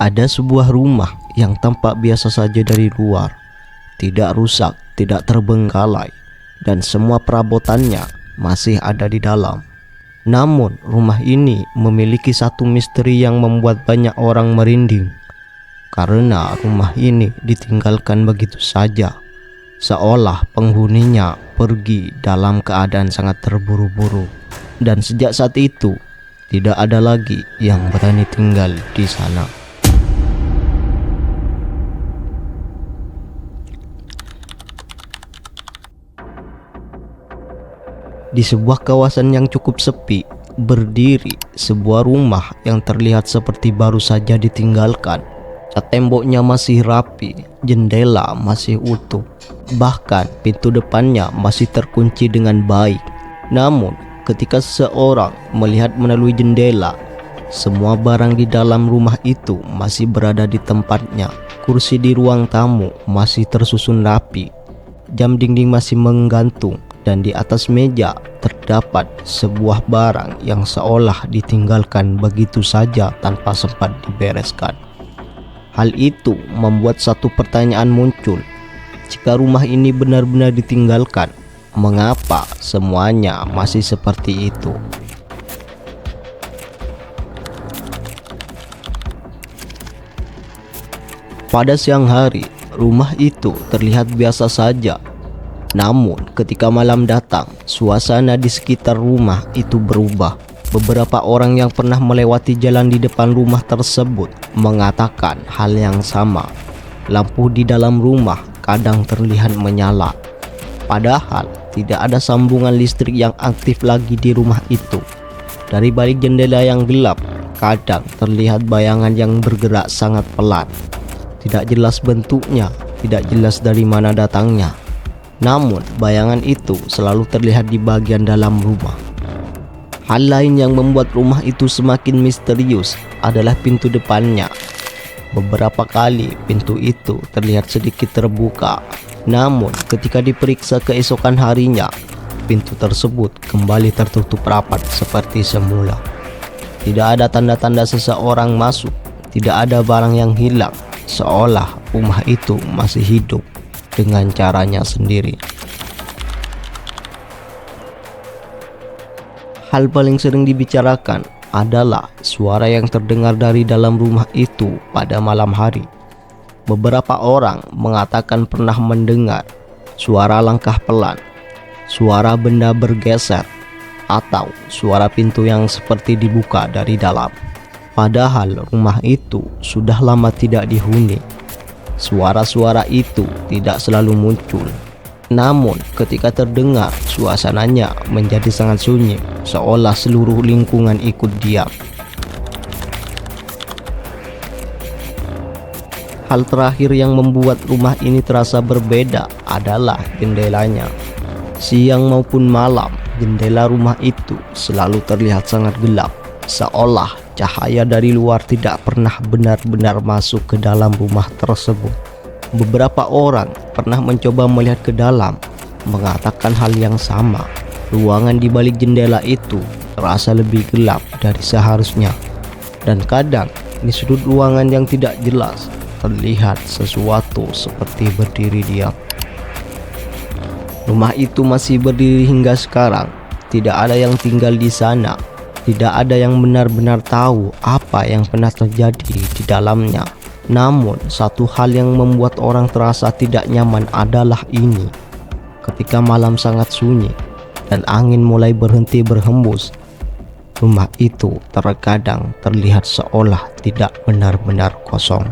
Ada sebuah rumah yang tampak biasa saja dari luar, tidak rusak, tidak terbengkalai, dan semua perabotannya masih ada di dalam. Namun rumah ini memiliki satu misteri yang membuat banyak orang merinding, karena rumah ini ditinggalkan begitu saja, seolah penghuninya pergi dalam keadaan sangat terburu-buru. Dan sejak saat itu tidak ada lagi yang berani tinggal di sana. Di sebuah kawasan yang cukup sepi, berdiri sebuah rumah yang terlihat seperti baru saja ditinggalkan. Cat temboknya masih rapi, jendela masih utuh, bahkan pintu depannya masih terkunci dengan baik. Namun, ketika seseorang melihat melalui jendela, semua barang di dalam rumah itu masih berada di tempatnya. Kursi di ruang tamu masih tersusun rapi, jam dinding masih menggantung, dan di atas meja terdapat sebuah barang yang seolah ditinggalkan begitu saja tanpa sempat dibereskan. Hal itu membuat satu pertanyaan muncul. Jika rumah ini benar-benar ditinggalkan, mengapa semuanya masih seperti itu? Pada siang hari, rumah itu terlihat biasa saja. Namun ketika malam datang, suasana di sekitar rumah itu berubah. Beberapa orang yang pernah melewati jalan di depan rumah tersebut mengatakan hal yang sama. Lampu di dalam rumah kadang terlihat menyala, padahal tidak ada sambungan listrik yang aktif lagi di rumah itu. Dari balik jendela yang gelap, kadang terlihat bayangan yang bergerak sangat pelan. Tidak jelas bentuknya, tidak jelas dari mana datangnya. Namun bayangan itu selalu terlihat di bagian dalam rumah. Hal lain yang membuat rumah itu semakin misterius adalah pintu depannya. Beberapa kali pintu itu terlihat sedikit terbuka. Namun ketika diperiksa keesokan harinya, pintu tersebut kembali tertutup rapat seperti semula. Tidak ada tanda-tanda seseorang masuk, tidak ada barang yang hilang, seolah rumah itu masih hidup dengan caranya sendiri. Hal paling sering dibicarakan adalah suara yang terdengar dari dalam rumah itu pada malam hari. Beberapa orang mengatakan pernah mendengar suara langkah pelan, suara benda bergeser, atau suara pintu yang seperti dibuka dari dalam. Padahal rumah itu sudah lama tidak dihuni. Suara-suara itu tidak selalu muncul. Namun ketika terdengar, suasananya menjadi sangat sunyi, seolah seluruh lingkungan ikut diam. Hal terakhir yang membuat rumah ini terasa berbeda adalah jendelanya. Siang maupun malam, jendela rumah itu selalu terlihat sangat gelap, seolah cahaya dari luar tidak pernah benar-benar masuk ke dalam rumah tersebut. Beberapa orang pernah mencoba melihat ke dalam, mengatakan hal yang sama. Ruangan di balik jendela itu terasa lebih gelap dari seharusnya, dan kadang di sudut ruangan yang tidak jelas terlihat sesuatu seperti berdiri diam. Rumah itu masih berdiri hingga sekarang. Tidak ada yang tinggal di sana. Tidak ada yang benar-benar tahu apa yang pernah terjadi di dalamnya. Namun, satu hal yang membuat orang terasa tidak nyaman adalah ini. Ketika malam sangat sunyi dan angin mulai berhenti berhembus, rumah itu terkadang terlihat seolah tidak benar-benar kosong.